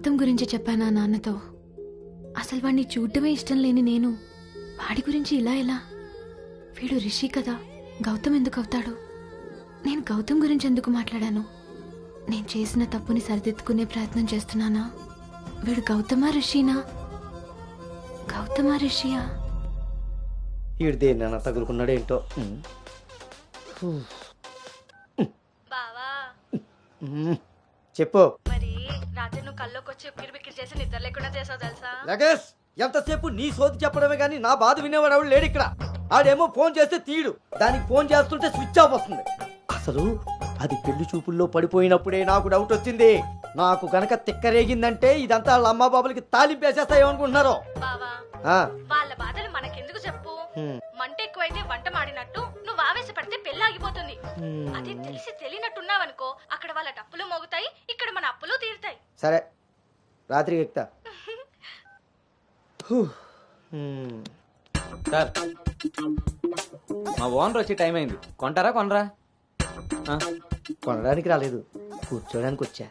గౌతమ్ గురించి చెప్పానా నాన్నతో. అసలు వాడిని చూడటమే ఇష్టం లేని నేను వాడి గురించి ఇలా ఎలా? వీడు రిషి కదా, గౌతమ్ ఎందుకు అవుతాడు? నేను గౌతమ్ గురించి ఎందుకు మాట్లాడాను? నేను చేసిన తప్పుని సరిదిద్దుకునే ప్రయత్నం చేస్తున్నానా? వీడు గౌతమా రిషినా? గౌతమా రిషియా? వీడు దేన్నైనా తగులుకున్నాడేంటో. బావా చెప్పు. మరి రాత్రి నువ్వు కల్లోకి వచ్చి ఉక్కిరి బిక్కిరి చేసి నిద్ర లేకుండా చేసావు తెలుసా? లగేష్, ఎంతసేపు నీ సోది చెప్పడమే కానీ నా బాధ వినేవాడు ఎవడు లేడు ఇక్కడ. ఆడేమో ఫోన్ చేస్తే తీయడు, దానికి ఫోన్ చేస్తుంటే స్విచ్ ఆఫ్ వస్తుంది. అసలు అది పెళ్లి చూపుల్లో పడిపోయినప్పుడే నాకు డౌట్ వచ్చింది. నాకు గనక తిక్కరేగిందంటే ఇదంతా వాళ్ళ అమ్మా బాబులకి తాలింపేసేస్తాయేమనుకుంటున్నారు. బావా వాళ్ళ బాధలు మనకెందుకు చెప్పు? మంట ఎక్కువైతే వంట మాడినట్టు నువ్వు ఆవేశపడితే పెళ్లి ఆగిపోతుంది. అది తెలిసి తెలియనట్టున్నావనుకో, అక్కడ వాళ్ళ డప్పులు మోగుతాయి, ఇక్కడ మన అప్పులు తీరుతాయి. సరే, రాత్రికి ఎక్కుతా. సార్, మా ఓనర్ వచ్చే టైం అయింది. కొంటారా కొనరా? కొనడానికి రాలేదు, కూర్చోడానికి వచ్చా.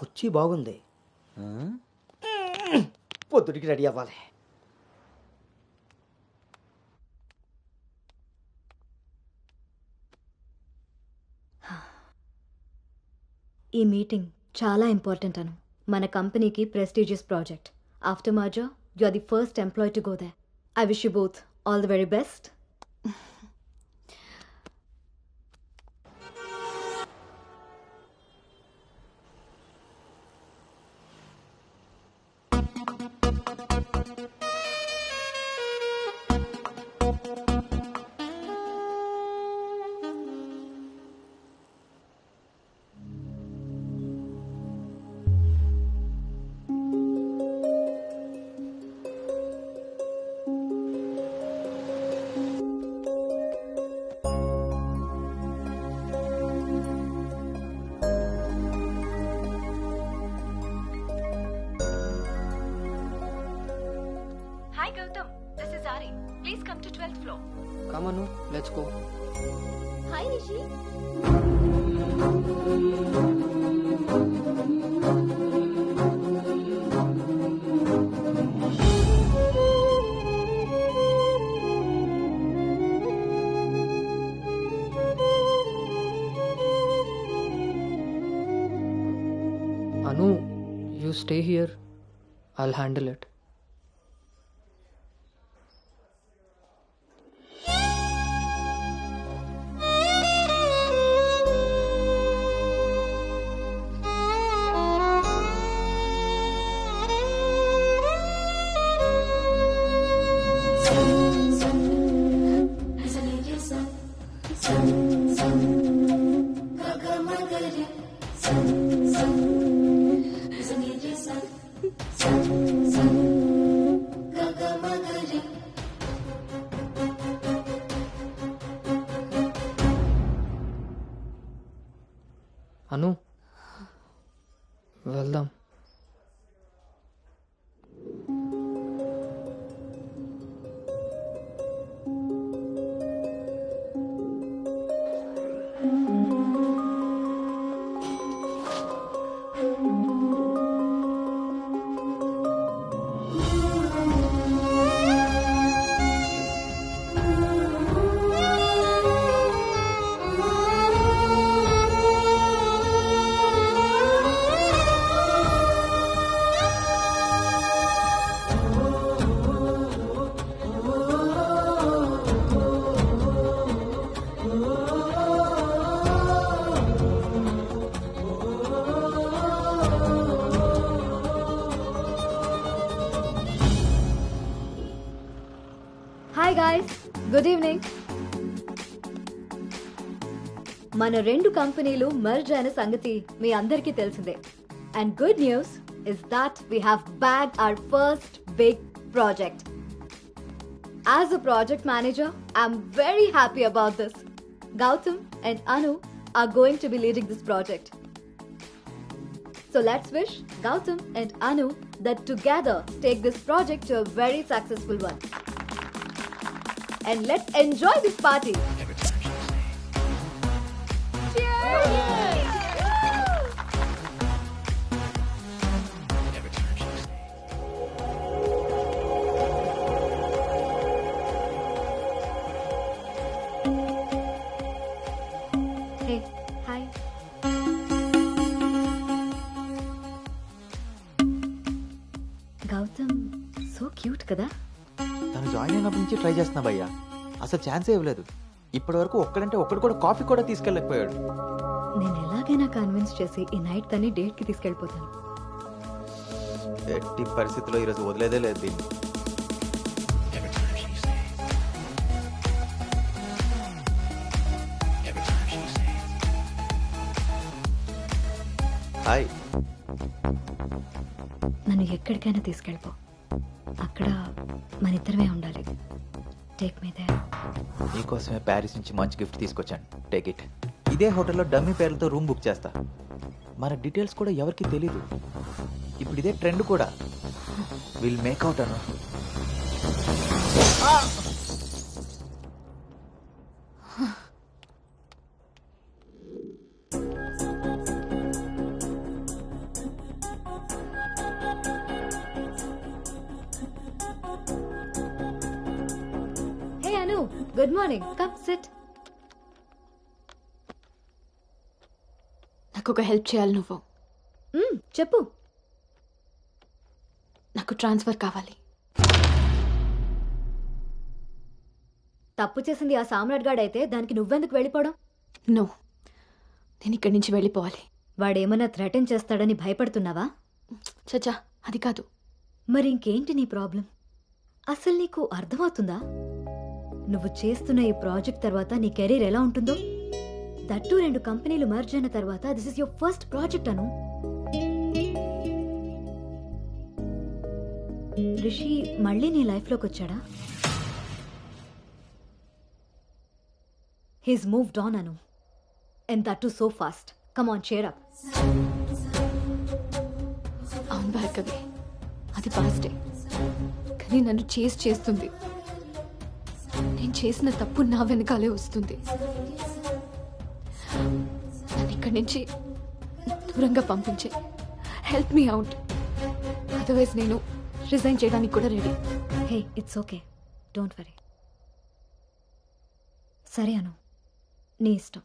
కుర్చీ బాగుంది, పొద్దుటికి రెడీ అవ్వాలి. ఈ మీటింగ్ చాలా ఇంపార్టెంట్ అను. మన కంపెనీకి prestigious project. After merger you are the first employee to go there. I wish you both all the very best. Hi Gautam, this is Ari. Please come to 12th floor. Come on, let's go. Hi Rishi. Anu, you stay here. I'll handle it. అను, వెళ్దాం. Hi guys, good evening. మన రెండు కంపెనీలు merge అయిన సంగతి మీ అందరికీ తెలిసిందే. And good news is that we have bagged our first big project. As a project manager, I'm very happy about this. Gautam and Anu are going to be leading this project. So let's wish Gautam and Anu that together take this project to a very successful one. And let's enjoy this party. Cheers! So cute కదా. తను join అయినప్పటి నుంచి try చేస్తున్నా భయ్యా, అసలు ఛాన్సే ఇవ్వలేదు. ఇప్పటి వరకు ఒక్కడంటే ఒక్కడు కూడా కాఫీ కూడా తీసుకెళ్ళకపోయాడు. నేను ఎలాగైనా కన్విన్స్ చేసి ఈ నైట్ తన్ని డేట్ కి తీసుకెళ్ళిపోతాను. ఎట్టి పరిస్థితుల్లో ఈరోజు వదిలేదే లేదు దీన్ని. హాయ్. నన్ను ఎక్కడికైనా తీసుకెళ్ళిపో, అక్కడ మన ఇద్దరమే ఉండాలి. Take me there. నీకోసమే ప్యారిస్ నుంచి మంచి గిఫ్ట్ తీసుకొచ్చాను, టేక్ ఇట్. ఇదే హోటల్లో డమ్మీ పేర్లతో రూమ్ బుక్ చేస్తా. మన డీటెయిల్స్ కూడా ఎవరికి తెలీదు. ఇప్పుడు ఇదే ట్రెండ్ కూడా. Will make out Anu. Hey Anu, good morning. Come SIT. నాకు ఒక హెల్ప్ చేయాలి నువ్వు. చెప్పు. నాకు ట్రాన్స్ఫర్ కావాలి. తప్పు చేసింది ఆ సామ్రాట్ గాడైతే దానికి నువ్వెందుకు వెళ్ళిపోవడం? నో, నేను ఇక్కడి నుంచి వెళ్ళిపోవాలి. వాడేమన్నా థ్రెటన్ చేస్తాడని భయపడుతున్నావా? చచ్చా, అది కాదు. మరి ఇంకేంటి నీ ప్రాబ్లం? అసలు నీకు అర్థమవుతుందా? నువ్వు చేస్తున్న ఈ ప్రాజెక్ట్ తర్వాత నీ కెరీర్ ఎలా ఉంటుందో? దట్టు 2 కంపెనీలు మర్జ్ అయిన తర్వాత this is your first project Anu. Rishi మళ్ళీ నీ లైఫ్లోకి వచ్చాడా? He's moved on Anu, and that to so fast. Come on, cheer up. అవును భార్గవి, అది పాస్టే. కానీ నన్ను చేస్తుంది. నేను చేసిన తప్పు నా వెనకాలే వస్తుంది. నన్ను ఇక్కడి నుంచి దూరంగా పంపించే. హెల్ప్ మీ అవుట్, అదర్వైజ్ నేను రిజైన్ చేయడానికి కూడా ready. Hey, it's okay, don't worry. సరే అను, నీ ఇష్టం.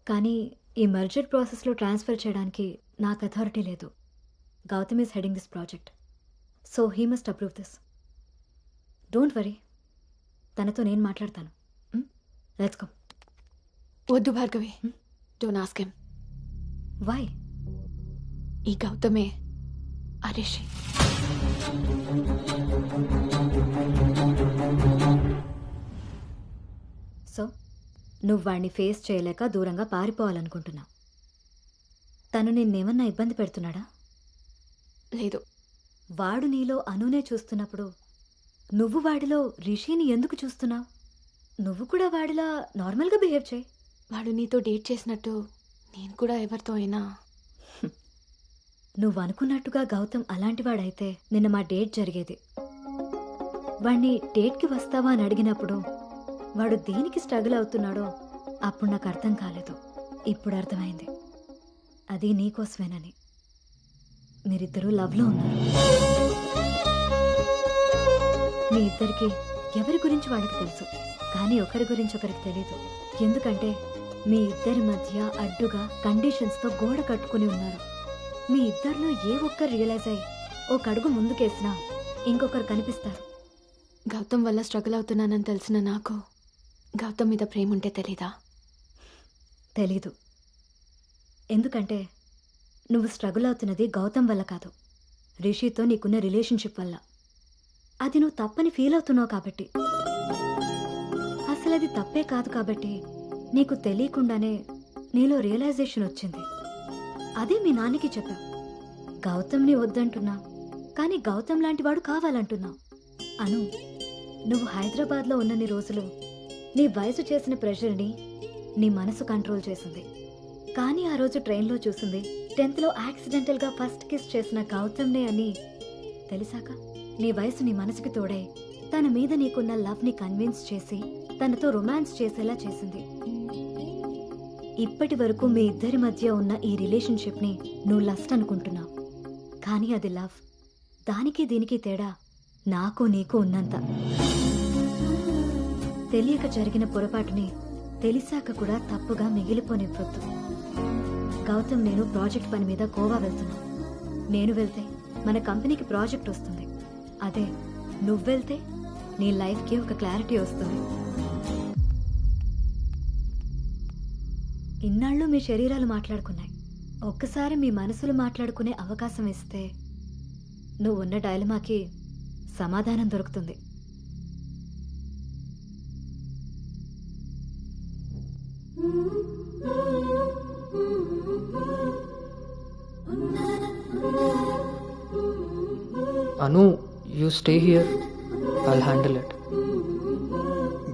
కానీ ఈ మర్జర్ ప్రాసెస్లో ట్రాన్స్ఫర్ చేయడానికి నాకు అథారిటీ లేదు. Gautam is heading this project, so he must approve this. Don't worry, తనతో నేను మాట్లాడతాను. Let's go. వద్దు Bhargavi, don't ask him. Why? ఈ గౌతమే ఆ రిషి. సో నువ్వు వాడిని ఫేస్ చేయలేక దూరంగా పారిపోవాలనుకుంటున్నావు. తను నిన్నేమన్నా ఇబ్బంది పెడుతున్నాడా? లేదు. వాడు నీలో అనునే చూస్తున్నప్పుడు నువ్వు వాడిలో రిషిని ఎందుకు చూస్తున్నావు? నువ్వు కూడా వాడిలా నార్మల్గా బిహేవ్ చేయి. వాడు నీతో డేట్ చేసినట్టు నేను కూడా ఎవరితో అయినా. నువ్వు అనుకున్నట్టుగా గౌతమ్ అలాంటివాడైతే నిన్న మా డేట్ జరిగేది. వాణ్ణి డేట్కి వస్తావా అని అడిగినప్పుడు వాడు దేనికి స్ట్రగుల్ అవుతున్నాడో అప్పుడు నాకు అర్థం కాలేదు. ఇప్పుడు అర్థమైంది, అది నీకోసమేనని. మీరిద్దరూ లవ్లో ఉన్నారు. మీ ఇద్దరికి ఎవరి గురించి వాళ్ళకి తెలుసు, కానీ ఒకరి గురించి ఒకరికి తెలీదు. ఎందుకంటే మీ ఇద్దరి మధ్య అడ్డుగా కండిషన్స్తో గోడ కట్టుకుని ఉన్నారు. మీ ఇద్దరిలో ఏ ఒక్కరు రియలైజ్ అయ్యి ఒక అడుగు ముందుకేసినా ఇంకొకరు కనిపిస్తారు. గౌతమ్ వల్ల స్ట్రగుల్ అవుతున్నానని తెలిసిన నాకు గౌతమ్ మీద ప్రేమ ఉంటే తెలీదా? తెలీదు. ఎందుకంటే నువ్వు స్ట్రగుల్ అవుతున్నది గౌతమ్ వల్ల కాదు, రిషితో నీకున్న రిలేషన్షిప్ వల్ల. అది నువ్వు తప్పని ఫీల్ అవుతున్నావు కాబట్టి. అసలు అది తప్పే కాదు కాబట్టి నీకు తెలియకుండానే నీలో రియలైజేషన్ వచ్చింది. అదే మీ నాన్నకి చెప్పావు. గౌతమ్ని వద్దంటున్నావు, కానీ గౌతమ్ లాంటి వాడు కావాలంటున్నావు. అను, నువ్వు హైదరాబాద్లో ఉన్నన్ని రోజులు నీ వయసు చేసిన ప్రెషర్ని నీ మనసు కంట్రోల్ చేసింది. కానీ ఆ రోజు ట్రైన్లో చూసింది 10th యాక్సిడెంటల్గా ఫస్ట్ కిస్ చేసిన గౌతమ్నే అని తెలిసాక నీ వయసు నీ మనసుకి తోడై తన మీద నీకున్న లవ్ని కన్విన్స్ చేసి తనతో రొమాన్స్ చేసేలా చేసింది. ఇప్పటి వరకు మీ ఇద్దరి మధ్య ఉన్న ఈ రిలేషన్షిప్ని నువ్వు లస్ట్ అనుకుంటున్నావు, కానీ అది లవ్. దానికి దీనికి తేడా నాకు నీకు ఉన్నంత. తెలియక జరిగిన పొరపాటుని తెలిసాక కూడా తప్పుగా మిగిలిపోనివ్వద్దు. గౌతమ్, నేను ప్రాజెక్ట్ పని మీద గోవా వెళ్తున్నా. నేను వెళ్తే మన కంపెనీకి ప్రాజెక్ట్ వస్తుంది. అదే నువ్వెళ్తే నీ లైఫ్కి ఒక క్లారిటీ వస్తుంది. ఇన్నాళ్ళు మీ శరీరాలు మాట్లాడుకున్నాయి, ఒక్కసారి మీ మనసులు మాట్లాడుకునే అవకాశం ఇస్తే నువ్వున్న డైలమాకి సమాధానం దొరుకుతుంది. Anu, you stay here, I'll handle it.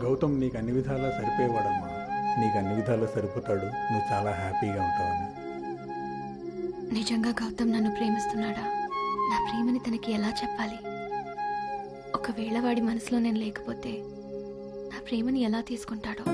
Gautam నీకు అన్ని విధాలా సరిపోయేవాడమ్మా. నీకు అన్ని విధాలా సరిపోతాడు. నువ్వు చాలా హ్యాపీగా ఉంటావని. నిజంగా గౌతమ్ నన్ను ప్రేమిస్తున్నాడా? నా ప్రేమని తనకి ఎలా చెప్పాలి? ఒకవేళ వాడి మనసులో నేను లేకపోతే నా ప్రేమని ఎలా తీసుకుంటాడో?